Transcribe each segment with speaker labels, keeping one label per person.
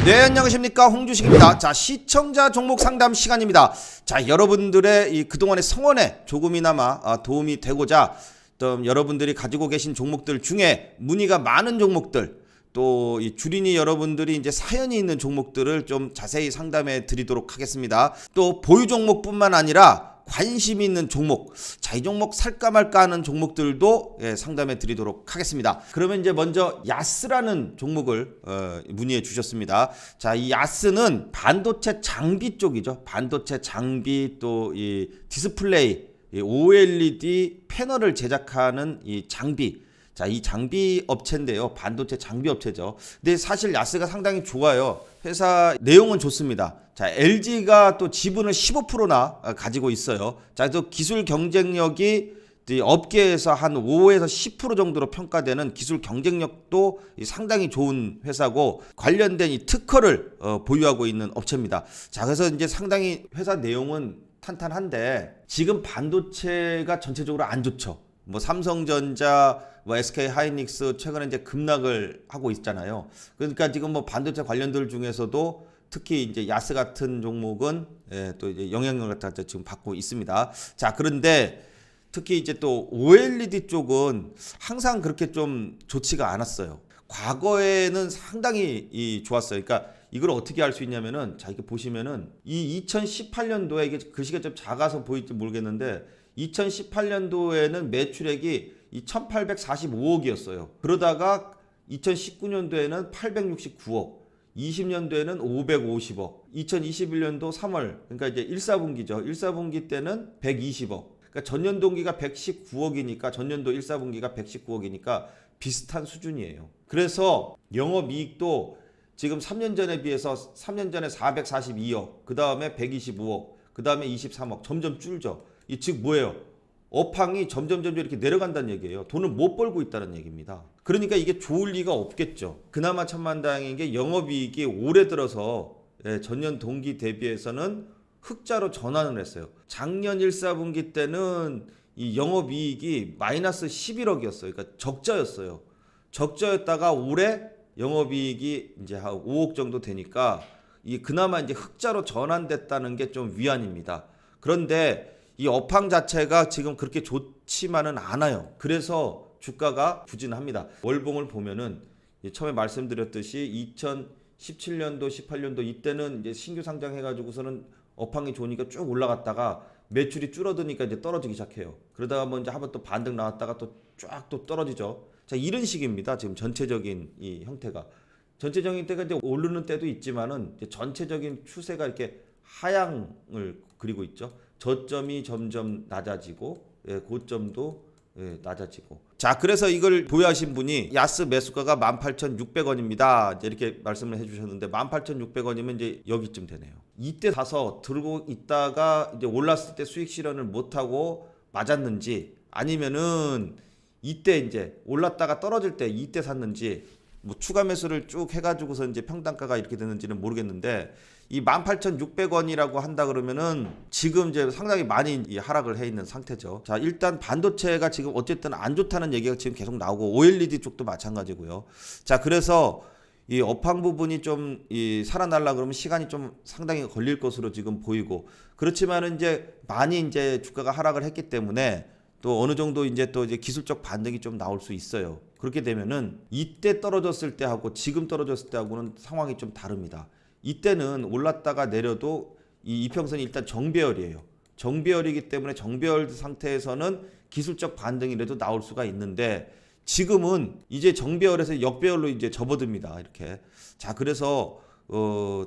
Speaker 1: 네, 안녕하십니까, 홍주식입니다. 자, 시청자 종목 상담 시간입니다. 자, 여러분들의 이 그동안의 성원에 조금이나마 도움이 되고자 또 여러분들이 가지고 계신 종목들 중에 문의가 많은 종목들, 또 이 주린이 여러분들이 이제 사연이 있는 종목들을 좀 자세히 상담해 드리도록 하겠습니다. 또 보유 종목뿐만 아니라 관심 있는 종목, 자, 이 종목 살까 말까 하는 종목들도 상담해 드리도록 하겠습니다. 그러면 이제 먼저 야스라는 종목을 문의해 주셨습니다. 자, 이 야스는 반도체 장비 쪽이죠. 반도체 장비, 또 이 디스플레이, 이 OLED 패널을 제작하는 이 장비, 자, 이 장비 업체인데요. 반도체 장비 업체죠. 근데 사실 야스가 상당히 좋아요. 회사 내용은 좋습니다. 자, LG가 또 지분을 15%나 가지고 있어요. 자, 그래서 기술 경쟁력이 업계에서 한 5에서 10% 정도로 평가되는 기술 경쟁력도 상당히 좋은 회사고, 관련된 이 특허를 보유하고 있는 업체입니다. 자, 그래서 이제 상당히 회사 내용은 탄탄한데 지금 반도체가 전체적으로 안 좋죠. 뭐 삼성전자, 뭐 SK 하이닉스 최근에 이제 급락을 하고 있잖아요. 그러니까 지금 뭐 반도체 관련들 중에서도 특히 이제 야스 같은 종목은 또 이제 영향력을 갖다 지금 받고 있습니다. 자, 그런데 특히 이제 또 OLED 쪽은 항상 그렇게 좀 좋지가 않았어요. 과거에는 상당히 좋았어요. 그러니까 이걸 어떻게 알 수 있냐면은, 자, 이렇게 보시면은 이 2018년도에 이게 글씨가 좀 작아서 보일지 모르겠는데 2018년도에는 매출액이 1,845억이었어요. 그러다가 2019년도에는 869억, 20년도에는 550억, 2021년도 3월, 그러니까 이제 1사분기죠. 1사분기 때는 120억. 그러니까 전년 동기가 119억이니까 전년도 1사분기가 119억이니까 비슷한 수준이에요. 그래서 영업이익도 지금 3년 전에 비해서 3년 전에 442억, 그 다음에 125억, 그 다음에 23억, 점점 줄죠. 이 즉 뭐예요? 업황이 점점 이렇게 내려간다는 얘기예요. 돈을 못 벌고 있다는 얘기입니다. 그러니까 이게 좋을 리가 없겠죠. 그나마 천만다행인 게 영업이익이 올해 들어서 전년 동기 대비해서는 흑자로 전환을 했어요. 작년 1사분기 때는 이 영업이익이 마이너스 11억이었어요. 그러니까 적자였어요. 적자였다가 올해 영업이익이 이제 한 5억 정도 되니까 이 그나마 이제 흑자로 전환됐다는 게 좀 위안입니다. 그런데 이 업황 자체가 지금 그렇게 좋지만은 않아요. 그래서 주가가 부진합니다. 월봉을 보면은 처음에 말씀드렸듯이 2017년도, 18년도 이때는 이제 신규 상장해가지고서는 업황이 좋으니까 쭉 올라갔다가 매출이 줄어드니까 이제 떨어지기 시작해요. 그러다가 뭐 이제 한번 또 반등 나왔다가 또 쫙 또 떨어지죠. 자, 이런 식입니다. 지금 전체적인 이 형태가. 전체적인 때가 이제 오르는 때도 있지만은 이제 전체적인 추세가 이렇게 하향을 그리고 있죠. 저점이 점점 낮아지고 고점도 낮아지고. 자, 그래서 이걸 보유하신 분이 야스 매수가가 18,600원입니다. 이렇게 말씀을 해주셨는데 18,600원이면 이제 여기쯤 되네요. 이때 사서 들고 있다가 이제 올랐을 때 수익 실현을 못하고 맞았는지, 아니면은 이때 이제 올랐다가 떨어질 때 이때 샀는지, 뭐 추가 매수를 쭉 해가지고서 이제 평단가가 이렇게 되는지는 모르겠는데, 이 18,600원이라고 한다 그러면은 지금 이제 상당히 많이 하락을 해 있는 상태죠. 자, 일단 반도체가 지금 어쨌든 안 좋다는 얘기가 지금 계속 나오고, OLED 쪽도 마찬가지고요. 자, 그래서 이 업황 부분이 좀 살아날라 그러면 시간이 좀 상당히 걸릴 것으로 지금 보이고, 그렇지만은 이제 많이 이제 주가가 하락을 했기 때문에 또 어느 정도 이제 또 이제 기술적 반등이 좀 나올 수 있어요. 그렇게 되면은 이때 떨어졌을 때하고 지금 떨어졌을 때하고는 상황이 좀 다릅니다. 이때는 올랐다가 내려도 이 이평선이 일단 정배열이에요. 정배열이기 때문에 정배열 상태에서는 기술적 반등이라도 나올 수가 있는데, 지금은 이제 정배열에서 역배열로 이제 접어듭니다. 이렇게. 자, 그래서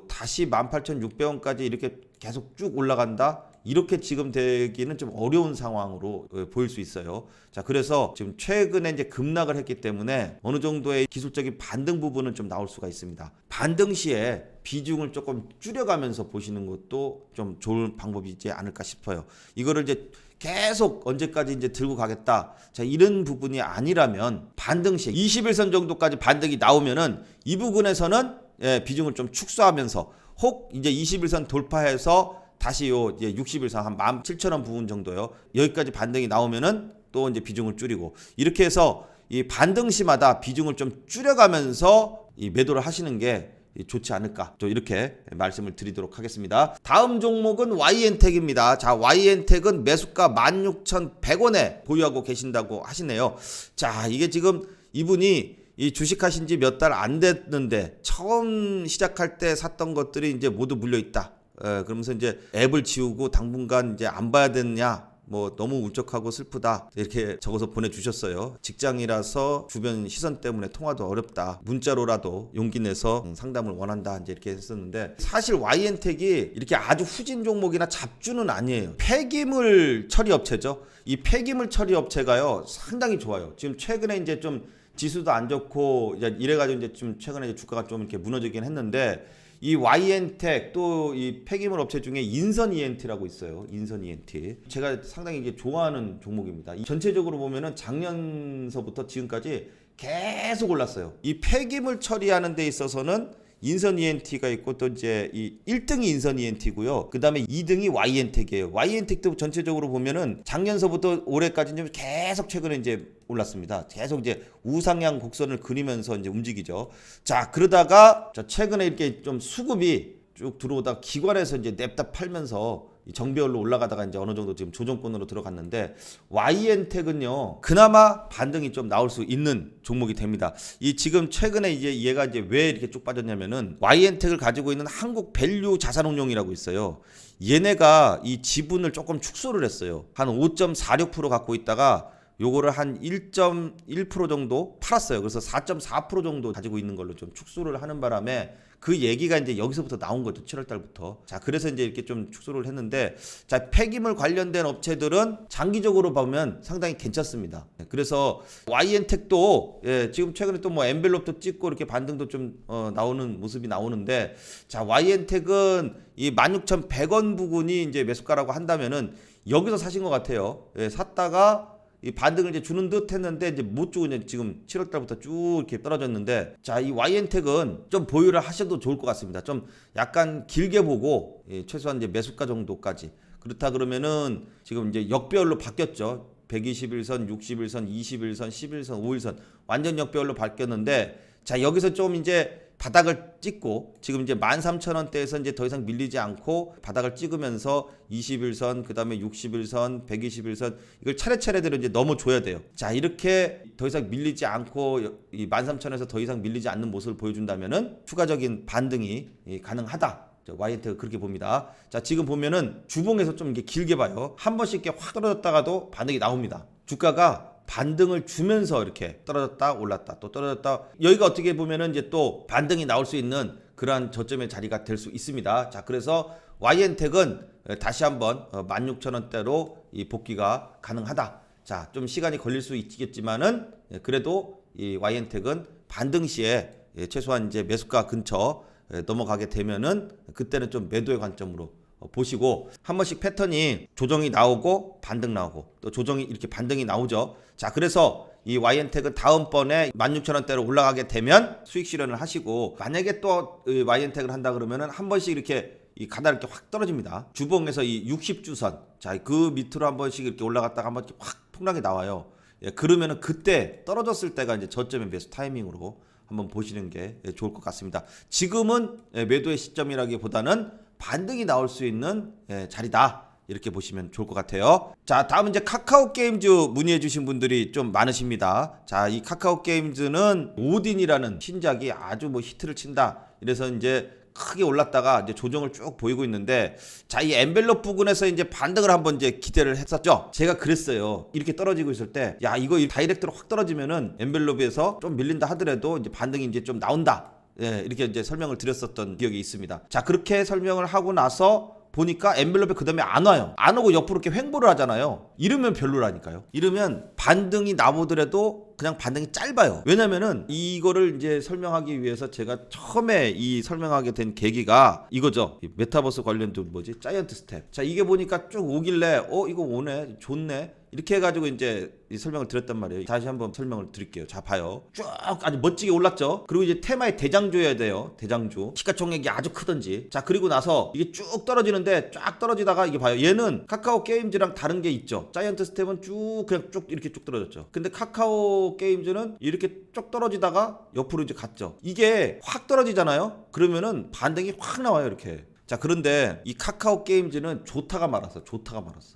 Speaker 1: 다시 18,600원까지 이렇게 계속 쭉 올라간다? 이렇게 지금 되기는 좀 어려운 상황으로 보일 수 있어요. 자, 그래서 지금 최근에 이제 급락을 했기 때문에 어느 정도의 기술적인 반등 부분은 좀 나올 수가 있습니다. 반등 시에 비중을 조금 줄여가면서 보시는 것도 좀 좋은 방법이지 않을까 싶어요. 이거를 이제 계속 언제까지 이제 들고 가겠다, 자, 이런 부분이 아니라면 반등 시 21선 정도까지 반등이 나오면은 이 부분에서는 비중을 좀 축소하면서, 혹 이제 21선 돌파해서 다시 요 이제 60일선 한 17,000원 부분 정도요. 여기까지 반등이 나오면은 또 이제 비중을 줄이고, 이렇게 해서 이 반등 시마다 비중을 좀 줄여가면서 이 매도를 하시는 게 좋지 않을까, 또 이렇게 말씀을 드리도록 하겠습니다. 다음 종목은 YN텍입니다. 자, YN텍은 매수가 16,100원에 보유하고 계신다고 하시네요. 자, 이게 지금 이분이 이 주식하신 지 몇 달 안 됐는데 처음 시작할 때 샀던 것들이 이제 모두 물려 있다. 그러면서 이제 앱을 지우고 당분간 이제 안 봐야 되느냐, 뭐 너무 울적하고 슬프다, 이렇게 적어서 보내주셨어요. 직장이라서 주변 시선 때문에 통화도 어렵다, 문자로라도 용기 내서 상담을 원한다, 이제 이렇게 했었는데, 사실 YN텍이 이렇게 아주 후진 종목이나 잡주는 아니에요. 폐기물 처리 업체죠. 이 폐기물 처리 업체가요 상당히 좋아요. 지금 최근에 이제 좀 지수도 안 좋고 이래가지고 이제 좀 최근에 이제 주가가 좀 이렇게 무너지긴 했는데, 이 YN텍 또 이 폐기물 업체 중에 인선 ENT라고 있어요. 인선 ENT. 제가 상당히 이제 좋아하는 종목입니다. 전체적으로 보면은 작년서부터 지금까지 계속 올랐어요. 이 폐기물 처리하는 데 있어서는 인선 ENT가 있고, 또 이제 이 1등이 인선 ENT고요. 그다음에 2등이 YN텍이에요. YN텍도 전체적으로 보면은 작년서부터 올해까지 좀 계속 최근에 이제 올랐습니다. 계속 이제 우상향 곡선을 그리면서 이제 움직이죠. 자, 그러다가 최근에 이렇게 좀 수급이 쭉 들어오다 기관에서 이제 냅다 팔면서 정배열로 올라가다가 이제 어느 정도 지금 조정권으로 들어갔는데, YN텍은요 그나마 반등이 좀 나올 수 있는 종목이 됩니다. 이 지금 최근에 이제 얘가 이제 왜 이렇게 쭉 빠졌냐면은, YN텍을 가지고 있는 한국 밸류 자산운용이라고 있어요. 얘네가 이 지분을 조금 축소를 했어요. 한 5.46% 갖고 있다가 요거를 한 1.1% 정도 팔았어요. 그래서 4.4% 정도 가지고 있는 걸로 좀 축소를 하는 바람에 그 얘기가 이제 여기서부터 나온 거죠. 7월 달부터. 자, 그래서 이제 이렇게 좀 축소를 했는데, 자, 폐기물 관련된 업체들은 장기적으로 보면 상당히 괜찮습니다. 그래서 YN텍도 지금 최근에 또 뭐 엔벨롭도 찍고 이렇게 반등도 좀 나오는 모습이 나오는데, 자, YN텍은 이 16,100원 부근이 이제 매수가라고 한다면은 여기서 사신 것 같아요. 샀다가 이 반등을 이제 주는 듯 했는데 이제 못 주고 이제 지금 7월 달부터 쭉 이렇게 떨어졌는데, 자, 이 YN텍은 좀 보유를 하셔도 좋을 것 같습니다. 좀 약간 길게 보고, 최소한 이제 매수가 정도까지. 그렇다 그러면은 지금 이제 역배열로 바뀌었죠. 121선, 61선, 21선, 11선, 5일선 완전 역배열로 바뀌었는데, 자, 여기서 좀 이제 바닥을 찍고 지금 이제 13,000원대에서 이제 더 이상 밀리지 않고 바닥을 찍으면서 21선, 그다음에 61선, 121선 이걸 차례차례대로 이제 넘어줘야 돼요. 자, 이렇게 더 이상 밀리지 않고 이 13,000원에서 더 이상 밀리지 않는 모습을 보여준다면은 추가적인 반등이 가능하다. YN텍 그렇게 봅니다. 자, 지금 보면은 주봉에서 좀 이렇게 길게 봐요. 한 번씩 이렇게 확 떨어졌다가도 반등이 나옵니다. 주가가 반등을 주면서 이렇게 떨어졌다 올랐다 또 떨어졌다, 여기가 어떻게 보면은 이제 또 반등이 나올 수 있는 그러한 저점의 자리가 될 수 있습니다. 자, 그래서 YN텍은 다시 한번 16,000원대로 이 복귀가 가능하다. 자, 좀 시간이 걸릴 수 있겠지만은 그래도 이 YN텍은 반등 시에 최소한 이제 매수가 근처 넘어가게 되면은 그때는 좀 매도의 관점으로 보시고, 한 번씩 패턴이 조정이 나오고 반등 나오고 또 조정이 이렇게 반등이 나오죠. 자, 그래서 이 YN텍은 다음번에 16,000원대로 올라가게 되면 수익 실현을 하시고, 만약에 또 YN텍을 한다 그러면은 한 번씩 이렇게 이 가다 이렇게 확 떨어집니다. 주봉에서 이 60주선, 자, 그 밑으로 한 번씩 이렇게 올라갔다가 한 번 확 폭락이 나와요. 그러면은 그때 떨어졌을 때가 이제 저점의 매수 타이밍으로 한번 보시는 게 좋을 것 같습니다. 지금은 매도의 시점이라기보다는 반등이 나올 수 있는 자리다, 이렇게 보시면 좋을 것 같아요. 자, 다음은 이제 카카오 게임즈 문의해 주신 분들이 좀 많으십니다. 자, 이 카카오 게임즈는 오딘이라는 신작이 아주 뭐 히트를 친다, 이래서 이제 크게 올랐다가 이제 조정을 쭉 보이고 있는데, 자, 이 엔벨롭 부근에서 이제 반등을 한번 이제 기대를 했었죠. 제가 그랬어요. 이렇게 떨어지고 있을 때, 야, 이거 다이렉트로 확 떨어지면은 엔벨롭에서 좀 밀린다 하더라도 이제 반등이 이제 좀 나온다, 이렇게 이제 설명을 드렸었던 기억이 있습니다. 자, 그렇게 설명을 하고 나서 보니까 엔벨롭에 그 다음에 안 와요. 안 오고 옆으로 이렇게 횡보를 하잖아요. 이러면 별로라니까요. 이러면 반등이 나보더라도 그냥 반등이 짧아요. 왜냐면은 이거를 이제 설명하기 위해서 제가 처음에 이 설명하게 된 계기가 이거죠. 이 메타버스 관련된 뭐지? 자이언트 스텝. 자, 이게 보니까 쭉 오길래 이거 오네, 좋네, 이렇게 해가지고 이제 이 설명을 드렸단 말이에요. 다시 한번 설명을 드릴게요. 자, 봐요. 쭉 아주 멋지게 올랐죠. 그리고 이제 테마의 대장주여야 돼요. 대장주. 시가총액이 아주 크든지. 자, 그리고 나서 이게 쭉 떨어지는데, 쫙 떨어지다가 이게 봐요. 얘는 카카오 게임즈랑 다른 게 있죠. 자이언트 스텝은 쭉 그냥 쭉 이렇게 쭉 떨어졌죠. 근데 카카오 카카오 게임즈는 이렇게 쭉 떨어지다가 옆으로 이제 갔죠. 이게 확 떨어지잖아요. 그러면은 반등이 확 나와요, 이렇게. 자, 그런데 이 카카오 게임즈는 좋다가 말았어.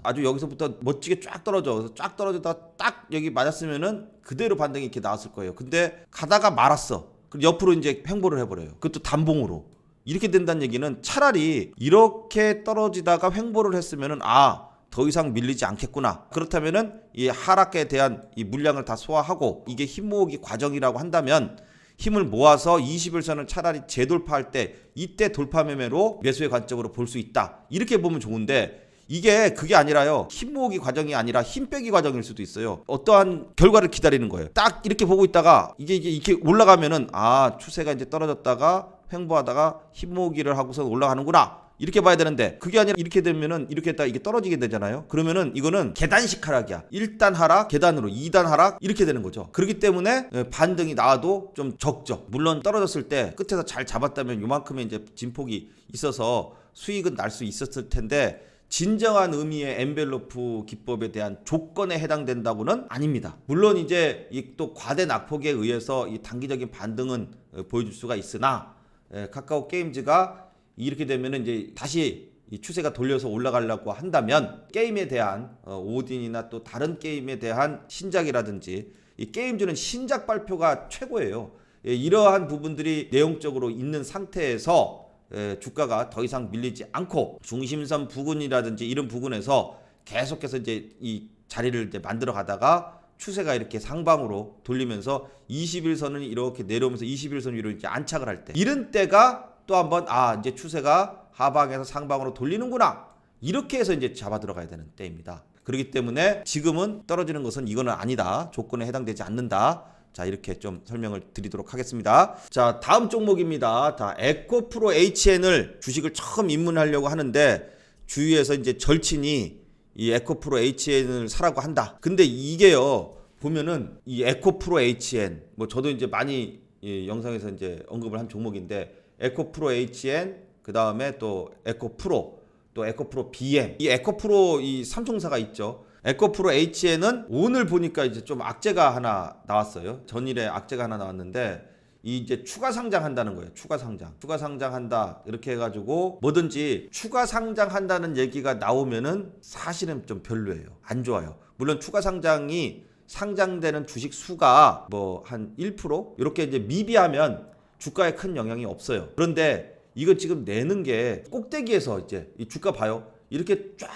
Speaker 1: 아주 여기서부터 멋지게 쫙 떨어져. 그래서 쫙 떨어지다가 딱 여기 맞았으면은 그대로 반등이 이렇게 나왔을 거예요. 근데 가다가 말았어. 그럼 옆으로 이제 횡보를 해버려요. 그것도 단봉으로. 이렇게 된다는 얘기는 차라리 이렇게 떨어지다가 횡보를 했으면은 더 이상 밀리지 않겠구나. 그렇다면은 이 하락에 대한 이 물량을 다 소화하고 이게 힘 모으기 과정이라고 한다면 힘을 모아서 21선을 차라리 재돌파할 때 이때 돌파 매매로 매수의 관점으로 볼 수 있다. 이렇게 보면 좋은데 이게 그게 아니라요. 힘 모으기 과정이 아니라 힘 빼기 과정일 수도 있어요. 어떠한 결과를 기다리는 거예요. 딱 이렇게 보고 있다가 이게 이렇게 올라가면은 추세가 이제 떨어졌다가 횡보하다가 힘 모으기를 하고서 올라가는구나. 이렇게 봐야 되는데 그게 아니라 이렇게 되면은 이렇게 했다가 이게 떨어지게 되잖아요. 그러면은 이거는 계단식 하락이야. 1단 하락, 계단으로 2단 하락 이렇게 되는 거죠. 그렇기 때문에 반등이 나와도 좀 적죠. 물론 떨어졌을 때 끝에서 잘 잡았다면 요만큼의 이제 진폭이 있어서 수익은 날 수 있었을 텐데 진정한 의미의 엔벨로프 기법에 대한 조건에 해당된다고는 아닙니다. 물론 이제 이 또 과대 낙폭에 의해서 이 단기적인 반등은 보여줄 수가 있으나 카카오 게임즈가 이렇게 되면은 이제 다시 이 추세가 돌려서 올라가려고 한다면 게임에 대한 오딘이나 또 다른 게임에 대한 신작이라든지 이 게임즈는 신작 발표가 최고예요. 이러한 부분들이 내용적으로 있는 상태에서 주가가 더 이상 밀리지 않고 중심선 부근이라든지 이런 부근에서 계속해서 이제 이 자리를 이제 만들어 가다가 추세가 이렇게 상방으로 돌리면서 21선을 이렇게 내려오면서 21선 위로 이제 안착을 할 때 이런 때가 또 한번 이제 추세가 하방에서 상방으로 돌리는구나. 이렇게 해서 이제 잡아 들어가야 되는 때입니다. 그렇기 때문에 지금은 떨어지는 것은 이거는 아니다. 조건에 해당되지 않는다. 자, 이렇게 좀 설명을 드리도록 하겠습니다. 자, 다음 종목입니다. 에코프로 HN을 주식을 처음 입문하려고 하는데 주위에서 이제 절친이 이 에코프로 HN을 사라고 한다. 근데 이게요. 보면은 이 에코프로 HN 뭐 저도 이제 많이 이 영상에서 이제 언급을 한 종목인데 에코프로 HN 그다음에 또 에코프로 또 에코프로 BM 이 에코프로 이 삼총사가 있죠. 에코프로 HN은 오늘 보니까 이제 좀 악재가 하나 나왔어요. 전일에 악재가 하나 나왔는데 이 이제 추가 상장한다는 거예요. 추가 상장한다 이렇게 해가지고 뭐든지 추가 상장한다는 얘기가 나오면은 사실은 좀 별로예요. 안 좋아요. 물론 추가 상장이 상장되는 주식 수가 뭐 한 1% 이렇게 이제 미비하면 주가에 큰 영향이 없어요. 그런데 이거 지금 내는 게 꼭대기에서 이제 이 주가 봐요. 이렇게 쫙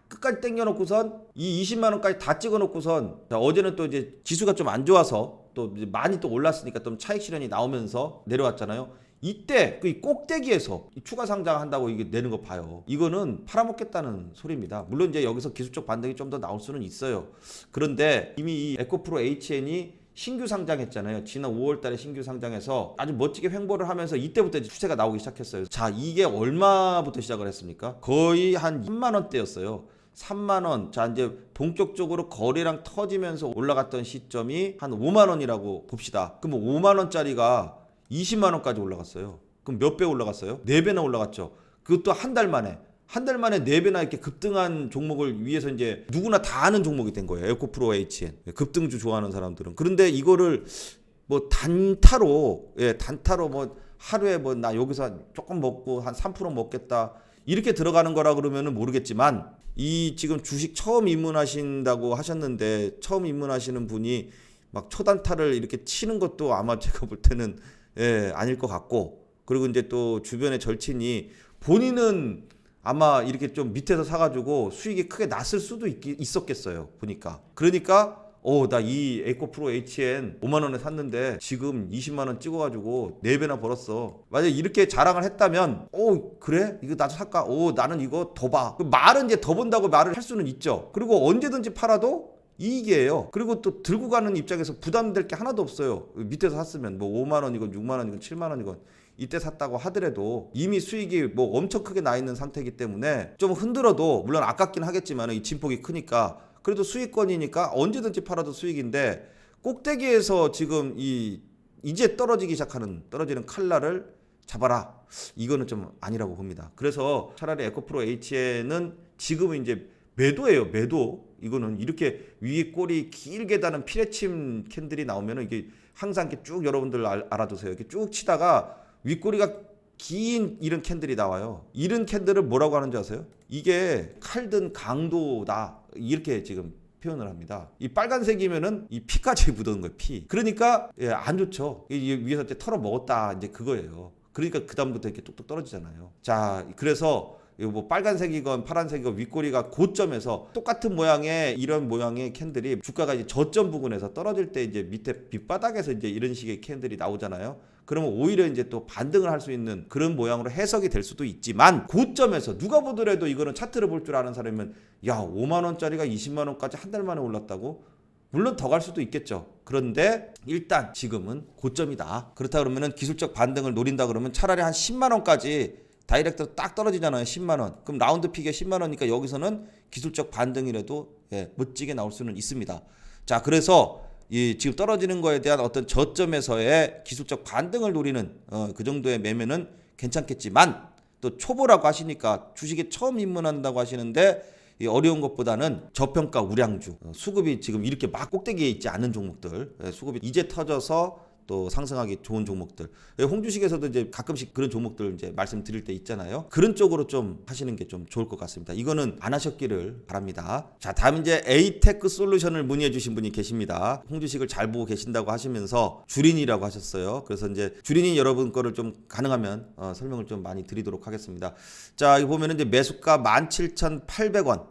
Speaker 1: 끝까지 당겨놓고선 이 20만 원까지 다 찍어놓고선 어제는 또 이제 지수가 좀 안 좋아서 또 이제 많이 또 올랐으니까 좀 차익 실현이 나오면서 내려왔잖아요. 이때 그 꼭대기에서 추가 상장한다고 이게 내는 거 봐요. 이거는 팔아먹겠다는 소리입니다. 물론 이제 여기서 기술적 반등이 좀 더 나올 수는 있어요. 그런데 이미 이 에코프로 HN이 신규 상장했잖아요. 지난 5월 달에 신규 상장해서 아주 멋지게 횡보를 하면서 이때부터 이제 추세가 나오기 시작했어요. 자, 이게 얼마부터 시작을 했습니까? 거의 한 3만 원대였어요. 3만 원. 자, 이제 본격적으로 거래량 터지면서 올라갔던 시점이 한 5만 원이라고 봅시다. 그럼 5만 원짜리가 20만 원까지 올라갔어요. 그럼 몇 배 올라갔어요? 4배나 올라갔죠. 그것도 한 달 만에. 한 달 만에 4배나 이렇게 급등한 종목을 위해서 이제 누구나 다 아는 종목이 된 거예요. 에코프로 HN. 급등주 좋아하는 사람들은. 그런데 이거를 뭐 단타로 뭐 하루에 뭐 나 여기서 조금 먹고 한 3% 먹겠다. 이렇게 들어가는 거라 그러면은 모르겠지만 이 지금 주식 처음 입문하신다고 하셨는데 처음 입문하시는 분이 막 초단타를 이렇게 치는 것도 아마 제가 볼 때는 아닐 것 같고 그리고 이제 또 주변의 절친이 본인은 아마 이렇게 좀 밑에서 사가지고 수익이 크게 났을 수도 있었겠어요. 보니까. 그러니까 나 이 에코프로 HN 5만 원에 샀는데 지금 20만 원 찍어가지고 4배나 벌었어. 만약에 이렇게 자랑을 했다면 그래? 이거 나도 살까? 나는 이거 더 봐. 말은 이제 더 본다고 말을 할 수는 있죠. 그리고 언제든지 팔아도 이익이에요. 그리고 또 들고 가는 입장에서 부담될 게 하나도 없어요. 밑에서 샀으면 뭐 5만 원이건 6만 원이건 7만 원이건 이때 샀다고 하더라도 이미 수익이 뭐 엄청 크게 나 있는 상태이기 때문에 좀 흔들어도 물론 아깝긴 하겠지만 이 진폭이 크니까 그래도 수익권이니까 언제든지 팔아도 수익인데 꼭대기에서 지금 이제 떨어지는 칼날을 잡아라. 이거는 좀 아니라고 봅니다. 그래서 차라리 에코프로 HN은 지금은 이제 매도예요, 매도. 이거는 이렇게 위에 꼬리 길게 다는 피레침 캔들이 나오면은 이게 항상 이렇게 쭉 여러분들 알아두세요. 이렇게 쭉 치다가 윗꼬리가 긴 이런 캔들이 나와요. 이런 캔들을 뭐라고 하는지 아세요? 이게 칼든 강도다. 이렇게 지금 표현을 합니다. 이 빨간색이면은 이 피까지 묻은 거예요, 피. 그러니까 안 좋죠. 이 위에서 이제 털어 먹었다. 이제 그거예요. 그러니까 그다음부터 이렇게 뚝뚝 떨어지잖아요. 자, 그래서 이거 뭐 빨간색이건 파란색이건 윗꼬리가 고점에서 똑같은 모양의 이런 모양의 캔들이 주가가 이제 저점 부근에서 떨어질 때 이제 밑에 밑바닥에서 이제 이런 식의 캔들이 나오잖아요. 그러면 오히려 이제 또 반등을 할 수 있는 그런 모양으로 해석이 될 수도 있지만 고점에서 누가 보더라도 이거는 차트를 볼 줄 아는 사람이면 야 5만 원짜리가 20만 원까지 한 달 만에 올랐다고? 물론 더 갈 수도 있겠죠. 그런데 일단 지금은 고점이다. 그렇다 그러면은 기술적 반등을 노린다 그러면 차라리 한 10만 원까지 다이렉트로 딱 떨어지잖아요. 10만 원. 그럼 라운드 픽에 10만 원이니까 여기서는 기술적 반등이라도 멋지게 나올 수는 있습니다. 자, 그래서 이 지금 떨어지는 거에 대한 어떤 저점에서의 기술적 반등을 노리는 그 정도의 매매는 괜찮겠지만 또 초보라고 하시니까 주식에 처음 입문한다고 하시는데 이 어려운 것보다는 저평가 우량주 수급이 지금 이렇게 막 꼭대기에 있지 않은 종목들 수급이 이제 터져서 또 상승하기 좋은 종목들 홍주식에서도 이제 가끔씩 그런 종목들 이제 말씀드릴 때 있잖아요. 그런 쪽으로 좀 하시는 게 좀 좋을 것 같습니다. 이거는 안 하셨기를 바랍니다. 자, 다음 이제 에이테크 솔루션을 문의해 주신 분이 계십니다. 홍주식을 잘 보고 계신다고 하시면서 주린이라고 하셨어요. 그래서 이제 주린이 여러분 거를 좀 가능하면 설명을 좀 많이 드리도록 하겠습니다. 자, 여기 보면은 이제 매수가 17,800원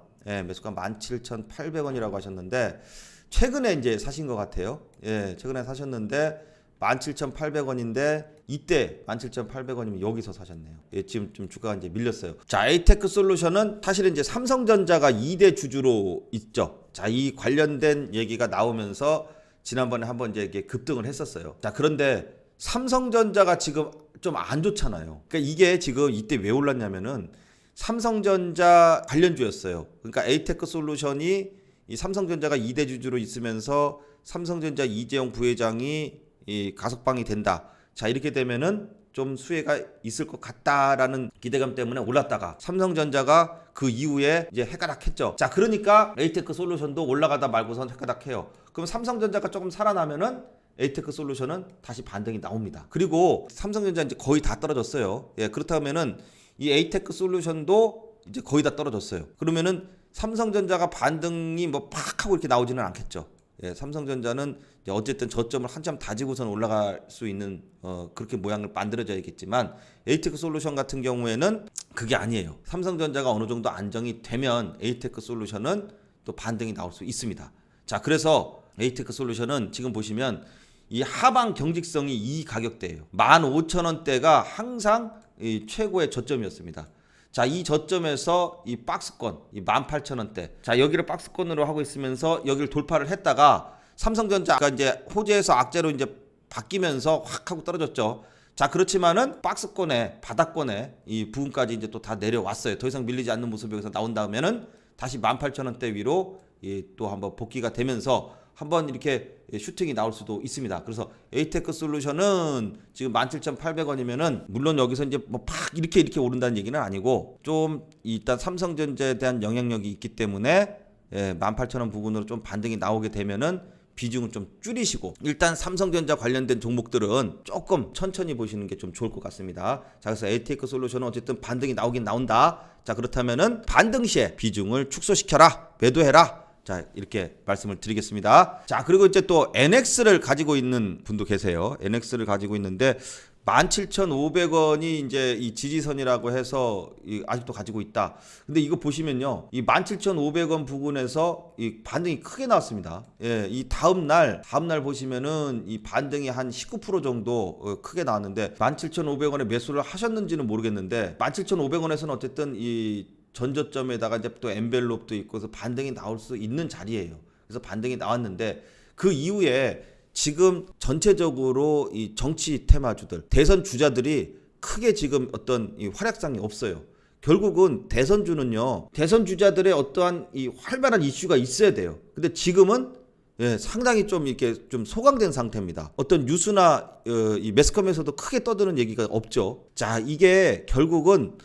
Speaker 1: 매수가 17,800원이라고 하셨는데 최근에 이제 사신 것 같아요. 최근에 사셨는데 17,800원인데 이때 17,800원이면 여기서 사셨네요. 지금 좀 주가가 이제 밀렸어요. 자, 에이테크 솔루션은 사실은 이제 삼성전자가 2대 주주로 있죠. 자, 이 관련된 얘기가 나오면서 지난번에 한번 이제 이게 급등을 했었어요. 자, 그런데 삼성전자가 지금 좀 안 좋잖아요. 그러니까 이게 지금 이때 왜 올랐냐면은 삼성전자 관련주였어요. 그러니까 에이테크 솔루션이 이 삼성전자가 2대 주주로 있으면서 삼성전자 이재용 부회장이 이 가석방이 된다. 자, 이렇게 되면은 좀 수혜가 있을 것 같다라는 기대감 때문에 올랐다가 삼성전자가 그 이후에 이제 해가닥했죠. 자, 그러니까 에이테크 솔루션도 올라가다 말고선 해가닥해요. 그럼 삼성전자가 조금 살아나면은 에이테크 솔루션은 다시 반등이 나옵니다. 그리고 삼성전자 이제 거의 다 떨어졌어요. 그렇다면은 이 에이테크 솔루션도 이제 거의 다 떨어졌어요. 그러면은 삼성전자가 반등이 뭐 팍 하고 이렇게 나오지는 않겠죠. 삼성전자는 이제 어쨌든 저점을 한참 다지고선 올라갈 수 있는 그렇게 모양을 만들어져야겠지만 에이테크 솔루션 같은 경우에는 그게 아니에요. 삼성전자가 어느 정도 안정이 되면 에이테크 솔루션은 또 반등이 나올 수 있습니다. 자, 그래서 에이테크 솔루션은 지금 보시면 이 하방 경직성이 이 가격대예요. 15,000원대가 항상 이 최고의 저점이었습니다. 자, 이 저점에서 이 박스권, 이 18,000원대. 자, 여기를 박스권으로 하고 있으면서 여기를 돌파를 했다가 삼성전자가 이제 호재에서 악재로 이제 바뀌면서 확 하고 떨어졌죠. 자, 그렇지만은 박스권에, 바닥권에 이 부분까지 이제 또 다 내려왔어요. 더 이상 밀리지 않는 모습이 여기서 나온 다음에는 다시 18,000원대 위로 또 한번 복귀가 되면서 한번 이렇게 슈팅이 나올 수도 있습니다. 그래서 에이테크 솔루션은 지금 17,800원이면은 물론 여기서 이제 뭐 팍 이렇게 오른다는 얘기는 아니고 좀 일단 삼성전자에 대한 영향력이 있기 때문에 18,000원 부근으로 좀 반등이 나오게 되면은 비중을 좀 줄이시고 일단 삼성전자 관련된 종목들은 조금 천천히 보시는 게 좀 좋을 것 같습니다. 자, 그래서 에이테크 솔루션은 어쨌든 반등이 나오긴 나온다. 자, 그렇다면은 반등 시에 비중을 축소시켜라, 매도해라. 자, 이렇게 말씀을 드리겠습니다. 자, 그리고 이제 또 NX를 가지고 있는 분도 계세요. NX를 가지고 있는데 17,500원이 이제 이 지지선이라고 해서 아직도 가지고 있다. 근데 이거 보시면요, 이 17,500원 부근에서 이 반등이 크게 나왔습니다. 이 다음날 보시면은 이 반등이 한 19% 정도 크게 나왔는데 17,500원에 매수를 하셨는지는 모르겠는데 17,500원에서는 어쨌든 이 전저점에다가 이제 또 엔벨롭도 있고 그래서 반등이 나올 수 있는 자리예요. 그래서 반등이 나왔는데 그 이후에 지금 전체적으로 이 정치 테마주들, 대선 주자들이 크게 지금 어떤 이 활약상이 없어요. 결국은 대선주는요, 대선 주자들의 어떠한 이 활발한 이슈가 있어야 돼요. 근데 지금은 상당히 좀 이렇게 좀 소강된 상태입니다. 어떤 뉴스나 이 매스컴에서도 크게 떠드는 얘기가 없죠. 자, 이게 결국은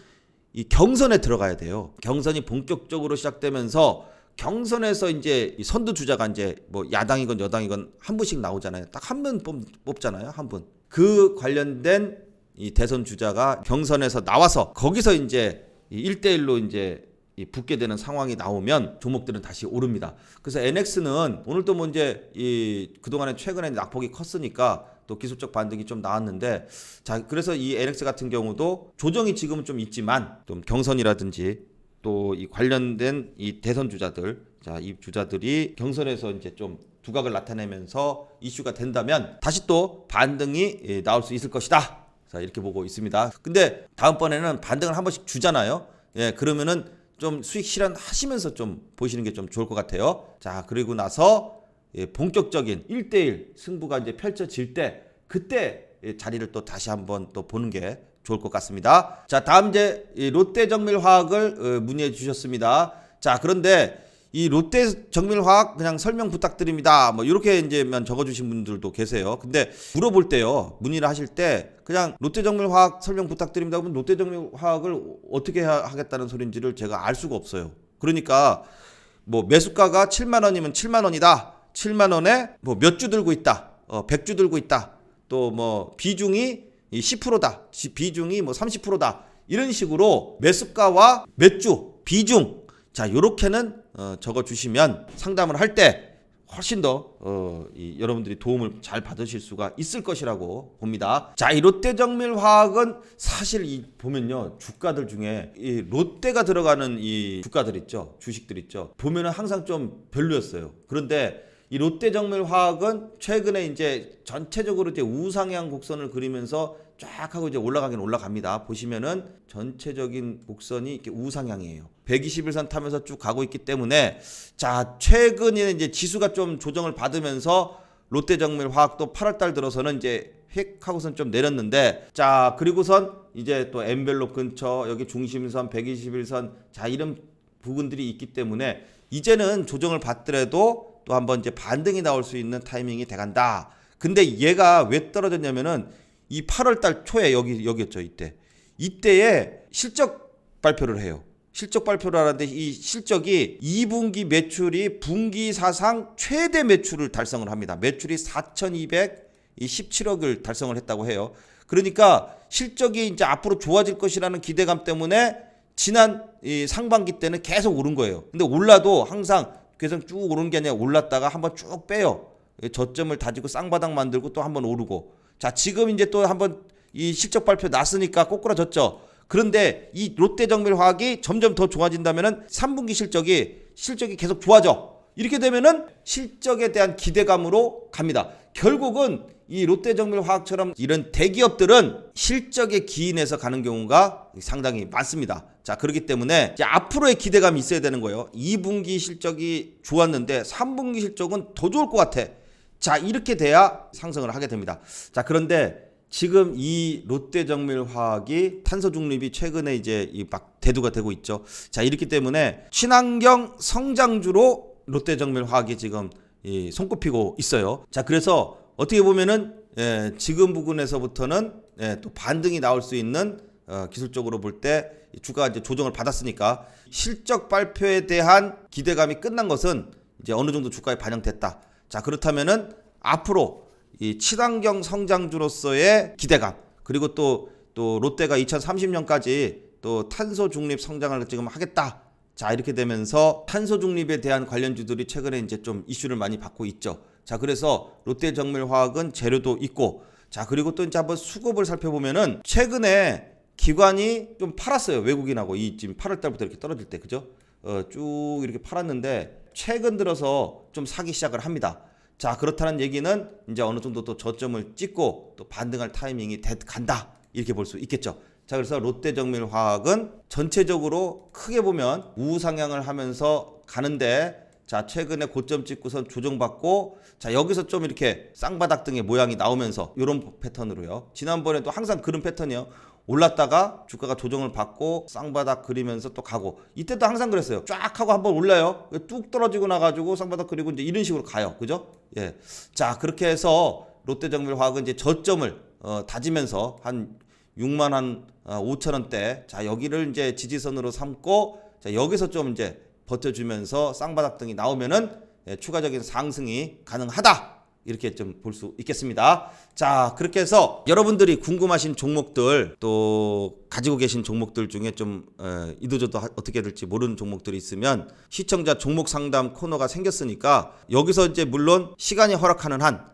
Speaker 1: 이 경선에 들어가야 돼요. 경선이 본격적으로 시작되면서 경선에서 이제 이 선두 주자가 이제 뭐 야당이건 여당이건 한 분씩 나오잖아요. 딱 한 분 뽑잖아요. 한 분. 그 관련된 이 대선 주자가 경선에서 나와서 거기서 이제 1대1로 이제 붙게 되는 상황이 나오면 종목들은 다시 오릅니다. 그래서 NX는 오늘도 뭐 이제 이 그동안에 최근에 낙폭이 컸으니까 또 기술적 반등이 좀 나왔는데, 자 그래서 이 NX 같은 경우도 조정이 지금은 좀 있지만 좀 경선이라든지 또 이 관련된 이 대선 주자들, 자 이 주자들이 경선에서 이제 좀 두각을 나타내면서 이슈가 된다면 다시 또 반등이 나올 수 있을 것이다. 자 이렇게 보고 있습니다. 근데 다음번에는 반등을 한 번씩 주잖아요. 예, 그러면은 좀 수익 실현하시면서 좀 보시는 게 좀 좋을 것 같아요. 자 그리고 나서 본격적인 1대1 승부가 이제 펼쳐질 때 그때 자리를 또 다시 한번 또 보는 게 좋을 것 같습니다. 자 다음 이제 롯데정밀화학을 문의해 주셨습니다. 자 그런데 이 롯데정밀화학 그냥 설명 부탁드립니다. 뭐 이렇게 이제만 적어주신 분들도 계세요. 근데 물어볼 때요, 문의를 하실 때 그냥 롯데정밀화학 설명 부탁드립니다. 그러면 롯데정밀화학을 어떻게 하겠다는 소린지를 제가 알 수가 없어요. 그러니까 뭐 매수가가 7만 원이면 7만 원이다. 7만 원에 뭐 몇 주 들고 있다. 100주 들고 있다. 또 뭐 비중이 10%다. 비중이 뭐 30%다. 이런 식으로 매수가와 매주, 비중, 자 요렇게는 적어주시면 상담을 할 때 훨씬 더 여러분들이 도움을 잘 받으실 수가 있을 것이라고 봅니다. 자, 이 롯데정밀화학은 사실 이 보면요, 주가들 중에 이 롯데가 들어가는 이 주가들 있죠, 주식들 있죠, 보면은 항상 좀 별로였어요. 그런데 이 롯데정밀화학은 최근에 이제 전체적으로 이제 우상향 곡선을 그리면서 쫙 하고 이제 올라가긴 올라갑니다. 보시면은 전체적인 곡선이 이렇게 우상향이에요. 121선 타면서 쭉 가고 있기 때문에, 자 최근에 이제 지수가 좀 조정을 받으면서 롯데정밀화학도 8월달 들어서는 이제 획 하고선 좀 내렸는데, 자 그리고선 이제 또 엔벨롭 근처 여기 중심선 121선 자 이런 부분들이 있기 때문에 이제는 조정을 받더라도 또 한번 이제 반등이 나올 수 있는 타이밍이 돼간다. 근데 얘가 왜 떨어졌냐면은 이 8월달 초에 여기였죠. 이때에 실적 발표를 해요. 실적 발표를 하는데 이 실적이 2분기 매출이 분기 사상 최대 매출을 달성을 합니다. 매출이 4,217억을 달성을 했다고 해요. 그러니까 실적이 이제 앞으로 좋아질 것이라는 기대감 때문에 지난 이 상반기 때는 계속 오른 거예요. 근데 올라도 항상 계속 쭉 오르는 게 아니라 올랐다가 한번 쭉 빼요. 저점을 다지고 쌍바닥 만들고 또 한번 오르고. 자 지금 이제 또 한번 이 실적 발표 났으니까 꼬꾸라졌죠. 그런데 이 롯데정밀화학이 점점 더 좋아진다면은 3분기 실적이 계속 좋아져. 이렇게 되면은 실적에 대한 기대감으로 갑니다. 결국은 이 롯데정밀화학처럼 이런 대기업들은 실적에 기인해서 가는 경우가 상당히 많습니다. 자 그렇기 때문에 이제 앞으로의 기대감이 있어야 되는 거예요. 2분기 실적이 좋았는데 3분기 실적은 더 좋을 것 같아. 자 이렇게 돼야 상승을 하게 됩니다. 자 그런데 지금 이 롯데정밀화학이 탄소 중립이 최근에 이제 막 대두가 되고 있죠. 자 이렇기 때문에 친환경 성장주로 롯데정밀화학이 지금 손꼽히고 있어요. 자 그래서 어떻게 보면은 지금 부분에서부터는 또 반등이 나올 수 있는 기술적으로 볼 때 주가가 이제 조정을 받았으니까 실적 발표에 대한 기대감이 끝난 것은 이제 어느 정도 주가에 반영됐다. 자 그렇다면은 앞으로 이 친환경 성장주로서의 기대감, 그리고 또 롯데가 2030년까지 또 탄소 중립 성장을 지금 하겠다. 자 이렇게 되면서 탄소 중립에 대한 관련주들이 최근에 이제 좀 이슈를 많이 받고 있죠. 자 그래서 롯데정밀화학은 재료도 있고, 자 그리고 또 이제 한번 수급을 살펴보면은 최근에 기관이 좀 팔았어요. 외국인하고 이 지금 8월달부터 이렇게 떨어질 때, 그죠? 쭉 이렇게 팔았는데 최근 들어서 좀 사기 시작을 합니다. 자 그렇다는 얘기는 이제 어느 정도 또 저점을 찍고 또 반등할 타이밍이 간다, 이렇게 볼 수 있겠죠. 자 그래서 롯데정밀화학은 전체적으로 크게 보면 우상향을 하면서 가는데, 자 최근에 고점 찍고선 조정받고, 자 여기서 좀 이렇게 쌍바닥 등의 모양이 나오면서 이런 패턴으로요. 지난번에도 항상 그런 패턴이요. 올랐다가 주가가 조정을 받고 쌍바닥 그리면서 또 가고, 이때도 항상 그랬어요. 쫙 하고 한번 올라요. 뚝 떨어지고 나가지고 쌍바닥 그리고 이제 이런 식으로 가요. 그죠? 예. 자 그렇게 해서 롯데정밀화학은 이제 저점을 다지면서 한 6만 한 5천 원대. 자, 여기를 이제 지지선으로 삼고 자, 여기서 좀 이제 버텨주면서 쌍바닥 등이 나오면은 추가적인 상승이 가능하다. 이렇게 좀 볼 수 있겠습니다. 자, 그렇게 해서 여러분들이 궁금하신 종목들 또 가지고 계신 종목들 중에 좀 이도저도 어떻게 될지 모르는 종목들이 있으면 시청자 종목 상담 코너가 생겼으니까 여기서 이제 물론 시간이 허락하는 한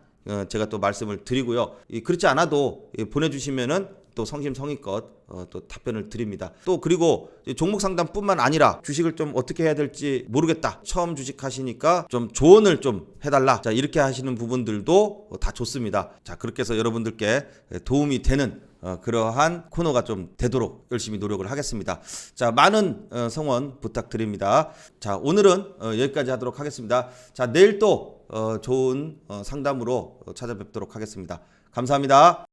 Speaker 1: 제가 또 말씀을 드리고요. 그렇지 않아도 보내주시면은 또 성심성의껏 또 답변을 드립니다. 또 그리고 종목 상담뿐만 아니라 주식을 좀 어떻게 해야 될지 모르겠다. 처음 주식하시니까 좀 조언을 좀 해달라. 자, 이렇게 하시는 부분들도 다 좋습니다. 자, 그렇게 해서 여러분들께 도움이 되는 그러한 코너가 좀 되도록 열심히 노력을 하겠습니다. 자, 많은 성원 부탁드립니다. 자, 오늘은 여기까지 하도록 하겠습니다. 자, 내일 또 좋은 상담으로 찾아뵙도록 하겠습니다. 감사합니다.